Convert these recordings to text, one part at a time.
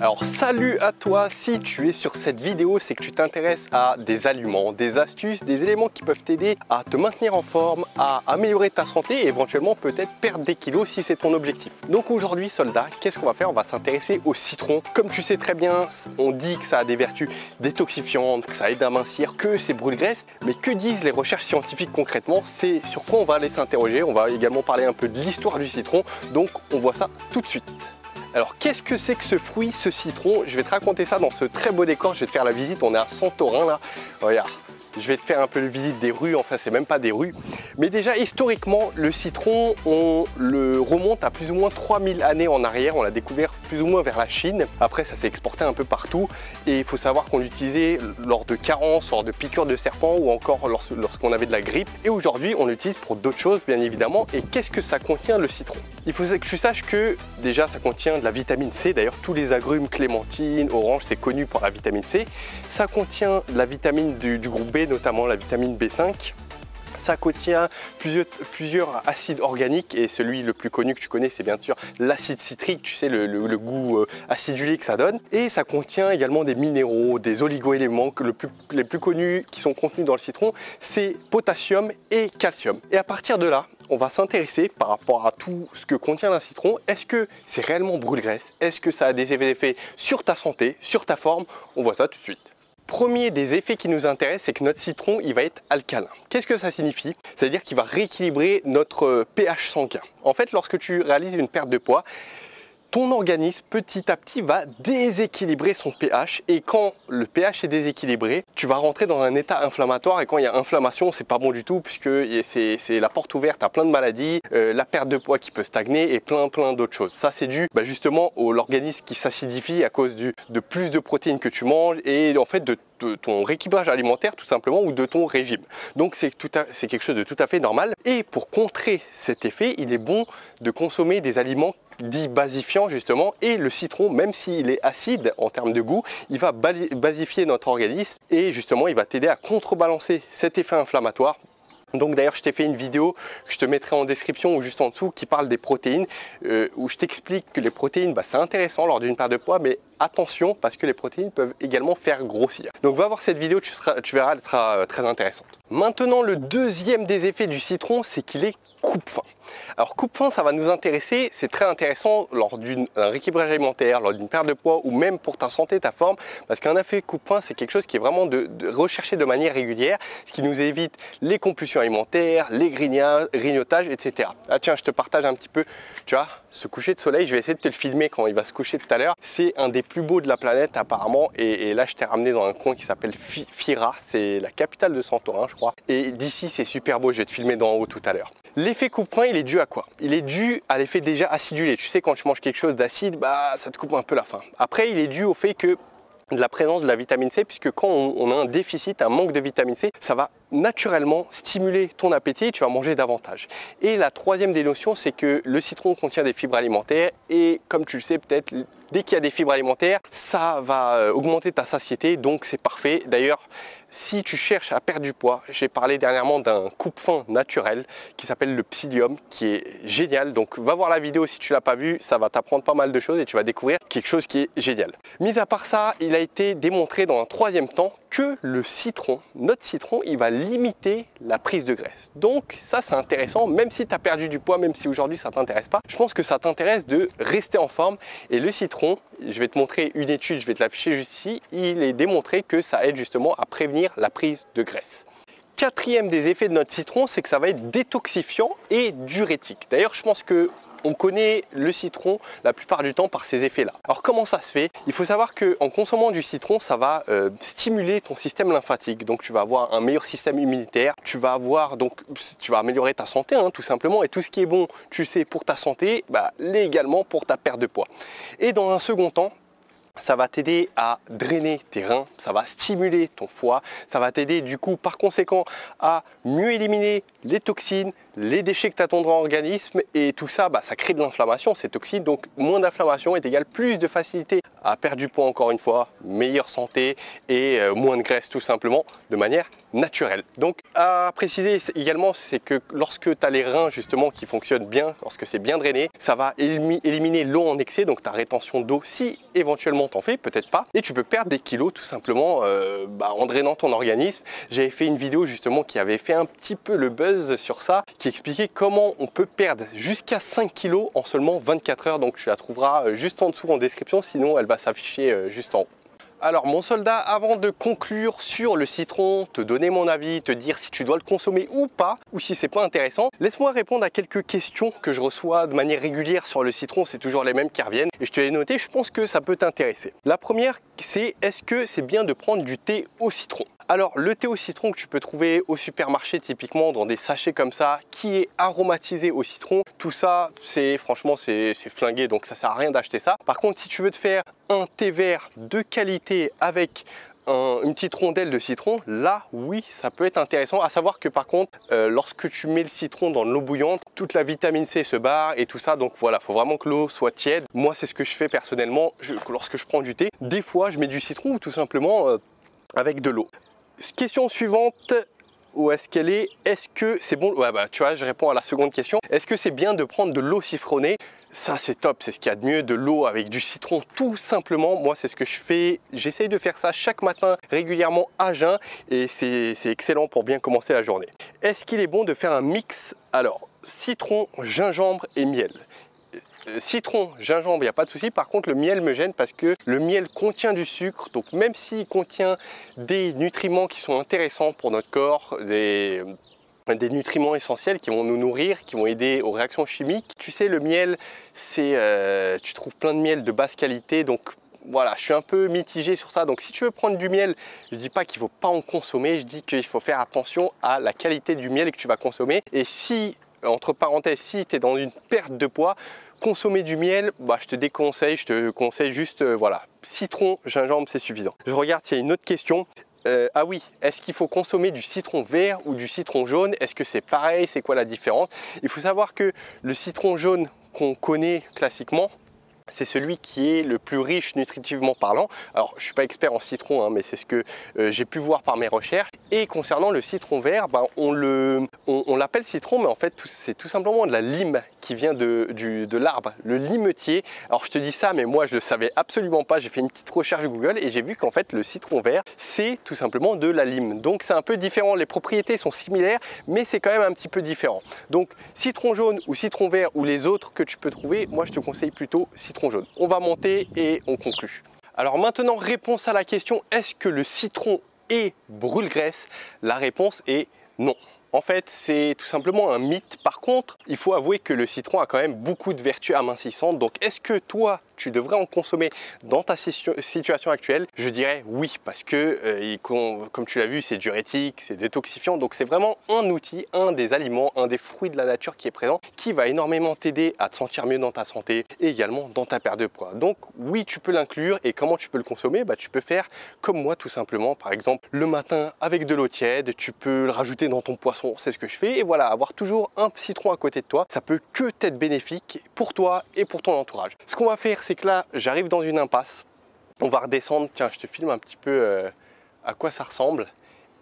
Alors salut à toi, si tu es sur cette vidéo, c'est que tu t'intéresses à des aliments, des astuces, des éléments qui peuvent t'aider à te maintenir en forme, à améliorer ta santé et éventuellement peut-être perdre des kilos si c'est ton objectif. Donc aujourd'hui soldat, qu'est-ce qu'on va faire? On va s'intéresser au citron. Comme tu sais très bien, on dit que ça a des vertus détoxifiantes, que ça aide à mincir, que c'est brûle-graisse, mais que disent les recherches scientifiques concrètement? C'est sur quoi on va aller s'interroger. On va également parler un peu de l'histoire du citron, donc on voit ça tout de suite. Alors qu'est-ce que c'est que ce fruit, ce citron? Je vais te raconter ça dans ce très beau décor. Je vais te faire la visite, on est à Santorin là, regarde. Je vais te faire un peu la visite des rues, enfin c'est même pas des rues. Mais déjà historiquement, le citron, on le remonte à plus ou moins 3000 années en arrière. On l'a découvert plus ou moins vers la Chine. Après ça s'est exporté un peu partout. Et il faut savoir qu'on l'utilisait lors de carences, lors de piqûres de serpents ou encore lorsqu'on avait de la grippe. Et aujourd'hui on l'utilise pour d'autres choses bien évidemment. Et qu'est-ce que ça contient le citron? Il faut que tu saches que déjà ça contient de la vitamine C. D'ailleurs tous les agrumes, clémentine, orange, c'est connu pour la vitamine C. Ça contient de la vitamine du groupe B, notamment la vitamine B5. Ça contient plusieurs acides organiques et celui le plus connu que tu connais c'est bien sûr l'acide citrique, tu sais le goût acidulé que ça donne. Et ça contient également des minéraux, des oligo-éléments que les plus connus qui sont contenus dans le citron, c'est potassium et calcium. Et à partir de là, on va s'intéresser par rapport à tout ce que contient un citron. Est-ce que c'est réellement brûle-graisse? Est-ce que ça a des effets sur ta santé, sur ta forme? On voit ça tout de suite. Premier des effets qui nous intéresse, c'est que notre citron, il va être alcalin. Qu'est-ce que ça signifie? C'est-à-dire qu'il va rééquilibrer notre pH sanguin. En fait, lorsque tu réalises une perte de poids, ton organisme petit à petit va déséquilibrer son pH et quand le pH est déséquilibré, tu vas rentrer dans un état inflammatoire et quand il y a inflammation, c'est pas bon du tout puisque c'est la porte ouverte à plein de maladies, la perte de poids qui peut stagner et plein d'autres choses. Ça c'est dû justement à l'organisme qui s'acidifie à cause de plus de protéines que tu manges et en fait de ton rééquilibrage alimentaire tout simplement ou de ton régime. Donc c'est quelque chose de tout à fait normal et pour contrer cet effet, il est bon de consommer des aliments dits basifiants justement et le citron, même s'il est acide en termes de goût, il va basifier notre organisme et justement il va t'aider à contrebalancer cet effet inflammatoire. Donc d'ailleurs je t'ai fait une vidéo que je te mettrai en description ou juste en dessous qui parle des protéines où je t'explique que les protéines c'est intéressant lors d'une perte de poids mais attention parce que les protéines peuvent également faire grossir. Donc va voir cette vidéo, tu verras, elle sera très intéressante. Maintenant le deuxième des effets du citron c'est qu'il est coupe-faim. Alors coupe-faim ça va nous intéresser, c'est très intéressant lors d'un rééquilibrage alimentaire, lors d'une perte de poids ou même pour ta santé, ta forme, parce qu'un effet coupe-faim c'est quelque chose qui est vraiment de rechercher de manière régulière, ce qui nous évite les compulsions alimentaires, les grignotages, etc. Ah tiens, je te partage un petit peu, tu vois, ce coucher de soleil, je vais essayer de te le filmer quand il va se coucher tout à l'heure. C'est un des plus beaux de la planète apparemment et là je t'ai ramené dans un coin qui s'appelle Fira, c'est la capitale de Santorin je crois. Et d'ici c'est super beau, je vais te filmer d'en haut tout à l'heure. L'effet coupe-faim, il est dû à quoi? Il est dû à l'effet déjà acidulé. Tu sais, quand tu manges quelque chose d'acide, ça te coupe un peu la faim. Après, il est dû au fait que de la présence de la vitamine C, puisque quand on a un déficit, un manque de vitamine C, ça va naturellement stimuler ton appétit et tu vas manger davantage. Et la troisième des notions, c'est que le citron contient des fibres alimentaires et comme tu le sais peut-être, dès qu'il y a des fibres alimentaires, ça va augmenter ta satiété, donc c'est parfait. D'ailleurs, si tu cherches à perdre du poids, j'ai parlé dernièrement d'un coupe-faim naturel qui s'appelle le psyllium, qui est génial. Donc va voir la vidéo si tu l'as pas vu, ça va t'apprendre pas mal de choses et tu vas découvrir quelque chose qui est génial. Mis à part ça, il a été démontré dans un troisième temps que le citron, notre citron, il va limiter la prise de graisse. Donc ça c'est intéressant, même si tu as perdu du poids, même si aujourd'hui ça t'intéresse pas, je pense que ça t'intéresse de rester en forme et le citron, je vais te montrer une étude, je vais te l'afficher juste ici, il est démontré que ça aide justement à prévenir la prise de graisse. Quatrième des effets de notre citron, c'est que ça va être détoxifiant et diurétique. D'ailleurs, je pense que on connaît le citron la plupart du temps par ces effets-là. Alors comment ça se fait? Il faut savoir qu'en consommant du citron, ça va stimuler ton système lymphatique. Donc tu vas avoir un meilleur système immunitaire, tu vas améliorer ta santé tout simplement. Et tout ce qui est bon, tu sais, pour ta santé, l'est également pour ta perte de poids. Et dans un second temps, ça va t'aider à drainer tes reins, ça va stimuler ton foie, ça va t'aider du coup par conséquent à mieux éliminer les toxines, les déchets que tu as dans ton organisme et tout ça, ça crée de l'inflammation, ces toxines, donc moins d'inflammation est égal plus de facilité à perdre du poids encore une fois, meilleure santé et moins de graisse tout simplement de manière naturelle. Donc à préciser également, c'est que lorsque tu as les reins justement qui fonctionnent bien, lorsque c'est bien drainé, ça va éliminer l'eau en excès, donc ta rétention d'eau, si éventuellement t'en fais, peut-être pas, et tu peux perdre des kilos tout simplement en drainant ton organisme. J'avais fait une vidéo justement qui avait fait un petit peu le buzz sur ça, qui expliquait comment on peut perdre jusqu'à 5 kilos en seulement 24 heures, donc tu la trouveras juste en dessous en description, sinon elle va s'afficher juste en haut. Alors mon soldat, avant de conclure sur le citron, te donner mon avis, te dire si tu dois le consommer ou pas, ou si c'est pas intéressant, laisse-moi répondre à quelques questions que je reçois de manière régulière sur le citron, c'est toujours les mêmes qui reviennent, et je te les ai notées, je pense que ça peut t'intéresser. La première, c'est est-ce que c'est bien de prendre du thé au citron ? Alors le thé au citron que tu peux trouver au supermarché typiquement dans des sachets comme ça, qui est aromatisé au citron, tout ça franchement c'est flingué, donc ça sert à rien d'acheter ça. Par contre, si tu veux te faire un thé vert de qualité avec une petite rondelle de citron, là oui ça peut être intéressant. À savoir que par contre lorsque tu mets le citron dans l'eau bouillante, toute la vitamine C se barre et tout ça, donc voilà, faut vraiment que l'eau soit tiède. Moi c'est ce que je fais personnellement lorsque je prends du thé. Des fois je mets du citron ou tout simplement avec de l'eau. Question suivante, où est-ce qu'elle est? Est-ce que c'est bon? Ouais, tu vois, je réponds à la seconde question. Est-ce que c'est bien de prendre de l'eau citronnée? Ça, c'est top, c'est ce qu'il y a de mieux, de l'eau avec du citron, tout simplement. Moi, c'est ce que je fais. J'essaye de faire ça chaque matin, régulièrement à jeun, et c'est excellent pour bien commencer la journée. Est-ce qu'il est bon de faire un mix? Alors, citron, gingembre et miel. Citron, gingembre, il n'y a pas de souci. Par contre, le miel me gêne parce que le miel contient du sucre. Donc, même s'il contient des nutriments qui sont intéressants pour notre corps, des nutriments essentiels qui vont nous nourrir, qui vont aider aux réactions chimiques. Tu sais, le miel, tu trouves plein de miel de basse qualité. Donc, voilà, je suis un peu mitigé sur ça. Donc, si tu veux prendre du miel, je ne dis pas qu'il ne faut pas en consommer. Je dis qu'il faut faire attention à la qualité du miel que tu vas consommer. Et si, entre parenthèses, si tu es dans une perte de poids, consommer du miel, je te déconseille, je te conseille juste, voilà, citron, gingembre, c'est suffisant. Je regarde s'il y a une autre question. Ah oui, est-ce qu'il faut consommer du citron vert ou du citron jaune? Est-ce que c'est pareil? C'est quoi la différence? Il faut savoir que le citron jaune qu'on connaît classiquement, c'est celui qui est le plus riche nutritivement parlant. Alors, je ne suis pas expert en citron, hein, mais c'est ce que j'ai pu voir par mes recherches. Et concernant le citron vert, on l'appelle citron, mais en fait, c'est tout simplement de la lime qui vient de l'arbre, le limetier. Alors, je te dis ça, mais moi, je ne le savais absolument pas. J'ai fait une petite recherche Google et j'ai vu qu'en fait, le citron vert, c'est tout simplement de la lime. Donc, c'est un peu différent. Les propriétés sont similaires, mais c'est quand même un petit peu différent. Donc, citron jaune ou citron vert ou les autres que tu peux trouver, moi, je te conseille plutôt citron jaune. On va monter et on conclut. Alors maintenant, réponse à la question, est-ce que le citron est brûle-graisse? La réponse est non. En fait, c'est tout simplement un mythe. Par contre, il faut avouer que le citron a quand même beaucoup de vertus amincissantes. Donc, est-ce que toi, tu devrais en consommer dans ta situation actuelle? Je dirais oui, parce que, comme tu l'as vu, c'est diurétique, c'est détoxifiant. Donc, c'est vraiment un outil, un des aliments, un des fruits de la nature qui est présent, qui va énormément t'aider à te sentir mieux dans ta santé et également dans ta perte de poids. Donc, oui, tu peux l'inclure. Et comment tu peux le consommer? Tu peux faire comme moi, tout simplement. Par exemple, le matin avec de l'eau tiède, tu peux le rajouter dans ton poisson. C'est ce que je fais, et voilà, avoir toujours un citron à côté de toi, ça peut que être bénéfique pour toi et pour ton entourage. Ce qu'on va faire, c'est que là, j'arrive dans une impasse, on va redescendre, tiens, je te filme un petit peu à quoi ça ressemble,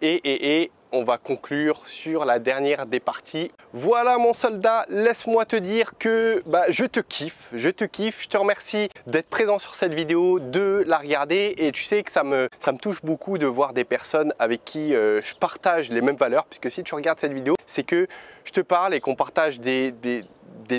et on va conclure sur la dernière des parties. Voilà mon soldat, laisse-moi te dire que je te kiffe, je te remercie d'être présent sur cette vidéo, de la regarder, et tu sais que ça me touche beaucoup de voir des personnes avec qui je partage les mêmes valeurs, puisque si tu regardes cette vidéo, c'est que je te parle et qu'on partage des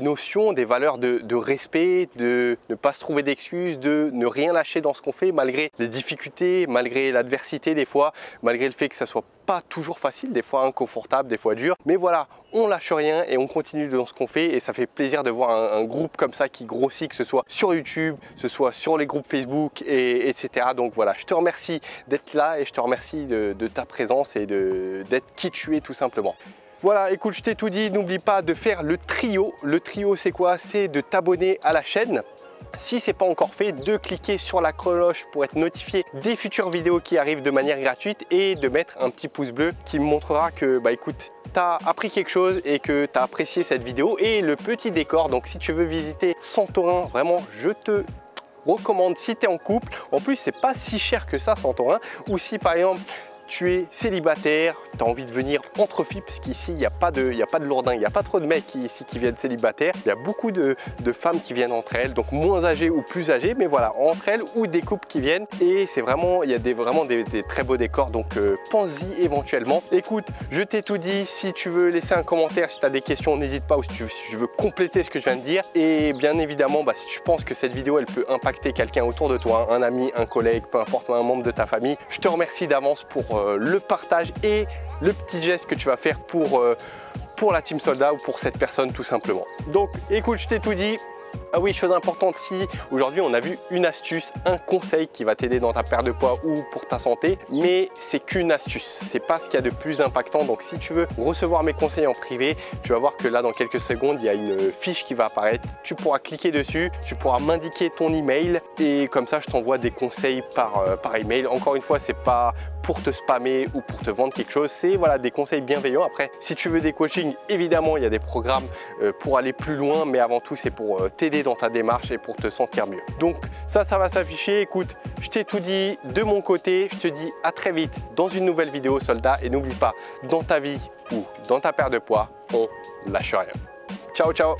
notions, des valeurs de respect, de ne pas se trouver d'excuses, de ne rien lâcher dans ce qu'on fait malgré les difficultés, malgré l'adversité des fois, malgré le fait que ça soit pas toujours facile, des fois inconfortable, des fois dur. Mais voilà, on lâche rien et on continue dans ce qu'on fait, et ça fait plaisir de voir un groupe comme ça qui grossit, que ce soit sur YouTube, que ce soit sur les groupes Facebook, etc. Donc voilà, je te remercie d'être là et je te remercie de ta présence et d'être qui tu es tout simplement. Voilà, écoute, je t'ai tout dit, n'oublie pas de faire le trio. Le trio, c'est quoi? C'est de t'abonner à la chaîne. Si ce n'est pas encore fait, de cliquer sur la cloche pour être notifié des futures vidéos qui arrivent de manière gratuite, et de mettre un petit pouce bleu qui me montrera que, écoute, tu as appris quelque chose et que tu as apprécié cette vidéo. Et le petit décor, donc si tu veux visiter Santorin, vraiment, je te recommande si tu es en couple. En plus, c'est pas si cher que ça, Santorin. Ou si par exemple, tu es célibataire, tu as envie de venir entre filles, parce qu'ici il n'y a pas de lourdin, il n'y a pas trop de mecs ici qui viennent célibataires, il y a beaucoup de femmes qui viennent entre elles, donc moins âgées ou plus âgées, mais voilà, entre elles ou des couples qui viennent, et c'est vraiment, il y a vraiment des très beaux décors, donc pense-y éventuellement. Écoute, je t'ai tout dit, si tu veux laisser un commentaire, si tu as des questions, n'hésite pas, ou si tu veux compléter ce que je viens de dire, et bien évidemment, si tu penses que cette vidéo elle peut impacter quelqu'un autour de toi, un ami, un collègue, peu importe, un membre de ta famille, je te remercie d'avance pour le partage et le petit geste que tu vas faire pour la team soldat ou pour cette personne tout simplement. Donc écoute, je t'ai tout dit. Ah oui, chose importante, si aujourd'hui on a vu une astuce, un conseil qui va t'aider dans ta perte de poids ou pour ta santé, mais c'est qu'une astuce, c'est pas ce qu'il y a de plus impactant. Donc si tu veux recevoir mes conseils en privé, tu vas voir que là dans quelques secondes il y a une fiche qui va apparaître, tu pourras cliquer dessus, tu pourras m'indiquer ton email et comme ça je t'envoie des conseils par email. Encore une fois, c'est pas pour te spammer ou pour te vendre quelque chose, c'est voilà, des conseils bienveillants. Après, si tu veux des coachings, évidemment il y a des programmes pour aller plus loin, mais avant tout c'est pour t'aider dans ta démarche et pour te sentir mieux. Donc ça va s'afficher. Écoute, je t'ai tout dit de mon côté, je te dis à très vite dans une nouvelle vidéo soldat, et n'oublie pas, dans ta vie ou dans ta perte de poids, on lâche rien. Ciao ciao.